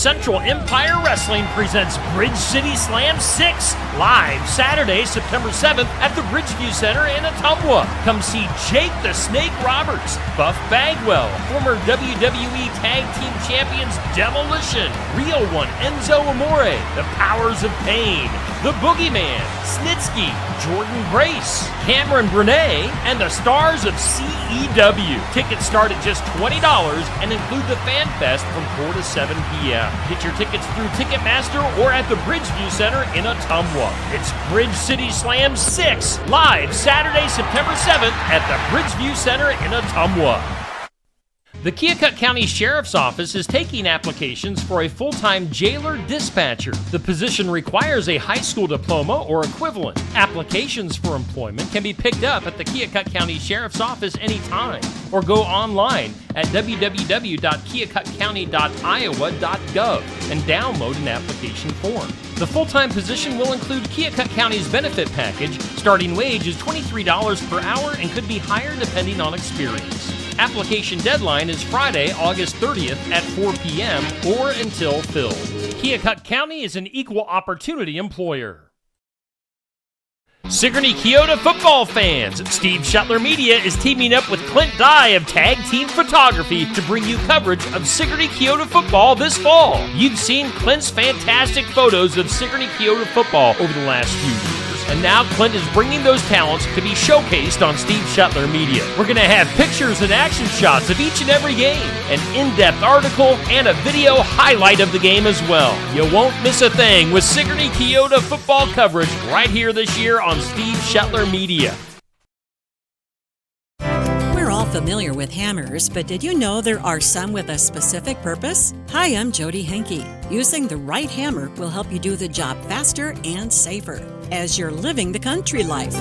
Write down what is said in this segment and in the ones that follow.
Central Empire Wrestling presents Bridge City Slam 6, live Saturday, September 7th at the Bridgeview Center in Ottumwa. Come see Jake the Snake Roberts, Buff Bagwell, former WWE Tag Team Champions Demolition, Real One Enzo Amore, The Powers of Pain, The Boogeyman, Snitsky, Jordan Grace, Cameron Brennan, and the stars of CEW. Tickets start at just $20 and include the Fan Fest from 4 to 7 p.m. Get your tickets through Ticketmaster or at the Bridgeview Center in Ottumwa. It's Bridge City Slam 6, live Saturday, September 7th at the Bridgeview Center in Ottumwa. The Keokuk County Sheriff's Office is taking applications for a full-time jailer dispatcher. The position requires a high school diploma or equivalent. Applications for employment can be picked up at the Keokuk County Sheriff's Office anytime, or go online at www.keokukcounty.iowa.gov and download an application form. The full-time position will include Keokuk County's benefit package. Starting wage is $23 per hour and could be higher depending on experience. Application deadline is Friday, August 30th at 4 p.m. or until filled. Keokuk County is an equal opportunity employer. Sigourney Keota football fans, Steve Shuttler Media is teaming up with Clint Dye of Tag Team Photography to bring you coverage of Sigourney Keota football this fall. You've seen Clint's fantastic photos of Sigourney Keota football over the last few years, and now Clint is bringing those talents to be showcased on Steve Shuttler Media. We're going to have pictures and action shots of each and every game, an in-depth article, and a video highlight of the game as well. You won't miss a thing with Sigourney Keota football coverage right here this year on Steve Shuttler Media. We're all familiar with hammers, but did you know there are some with a specific purpose? Hi, I'm Jody Henke. Using the right hammer will help you do the job faster and safer as you're living the country life.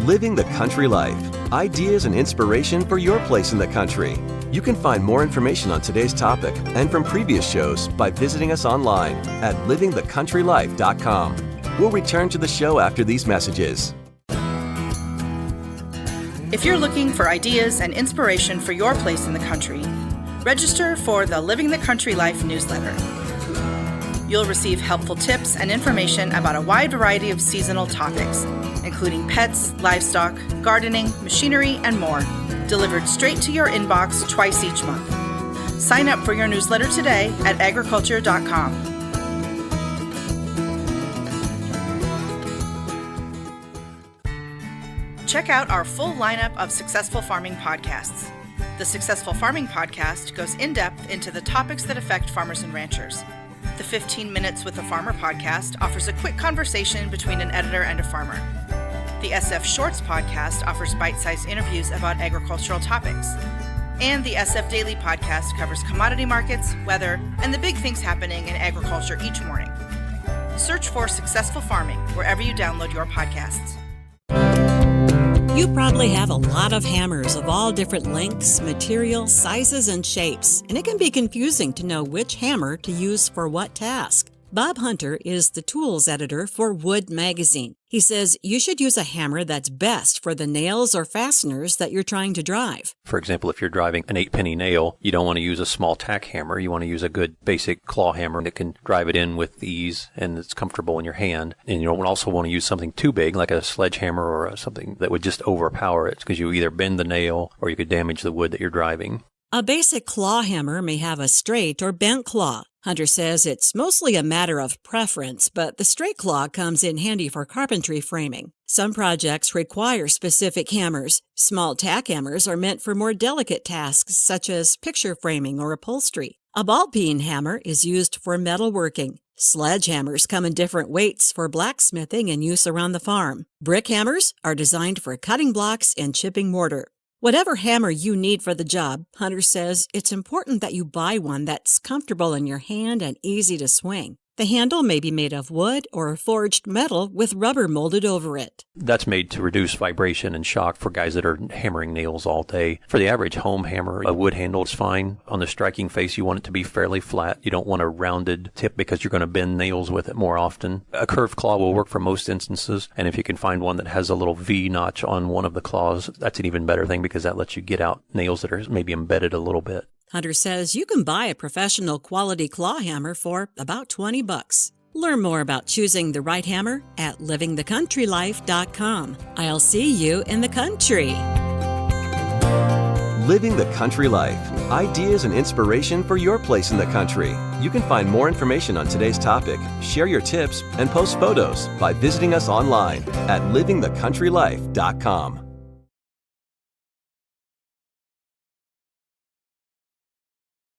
Living the country life. Ideas and inspiration for your place in the country. You can find more information on today's topic and from previous shows by visiting us online at livingthecountrylife.com. We'll return to the show after these messages. If you're looking for ideas and inspiration for your place in the country, register for the Living the Country Life newsletter. You'll receive helpful tips and information about a wide variety of seasonal topics, including pets, livestock, gardening, machinery, and more, delivered straight to your inbox twice each month. Sign up for your newsletter today at agriculture.com. Check out our full lineup of Successful Farming podcasts. The Successful Farming podcast goes in-depth into the topics that affect farmers and ranchers. The 15 Minutes with a Farmer podcast offers a quick conversation between an editor and a farmer. The SF Shorts podcast offers bite-sized interviews about agricultural topics. And the SF Daily podcast covers commodity markets, weather, and the big things happening in agriculture each morning. Search for Successful Farming wherever you download your podcasts. You probably have a lot of hammers of all different lengths, materials, sizes, and shapes, and it can be confusing to know which hammer to use for what task. Bob Hunter is the tools editor for Wood Magazine. He says you should use a hammer that's best for the nails or fasteners that you're trying to drive. For example, if you're driving an 8-penny nail, you don't want to use a small tack hammer. You want to use a good basic claw hammer that can drive it in with ease and it's comfortable in your hand. And you don't also want to use something too big, like a sledgehammer or something that would just overpower it, because you either bend the nail or you could damage the wood that you're driving. A basic claw hammer may have a straight or bent claw. Hunter says it's mostly a matter of preference, but the straight claw comes in handy for carpentry framing. Some projects require specific hammers. Small tack hammers are meant for more delicate tasks, such as picture framing or upholstery. A ball-peen hammer is used for metalworking. Sledgehammers come in different weights for blacksmithing and use around the farm. Brick hammers are designed for cutting blocks and chipping mortar. Whatever hammer you need for the job, Hunter says it's important that you buy one that's comfortable in your hand and easy to swing. The handle may be made of wood or forged metal with rubber molded over it. That's made to reduce vibration and shock for guys that are hammering nails all day. For the average home hammer, a wood handle is fine. On the striking face, you want it to be fairly flat. You don't want a rounded tip because you're going to bend nails with it more often. A curved claw will work for most instances, and if you can find one that has a little V notch on one of the claws, that's an even better thing because that lets you get out nails that are maybe embedded a little bit. Hunter says you can buy a professional quality claw hammer for about $20. Learn more about choosing the right hammer at livingthecountrylife.com. I'll see you in the country. Living the Country Life. Ideas and inspiration for your place in the country. You can find more information on today's topic, share your tips, and post photos by visiting us online at livingthecountrylife.com.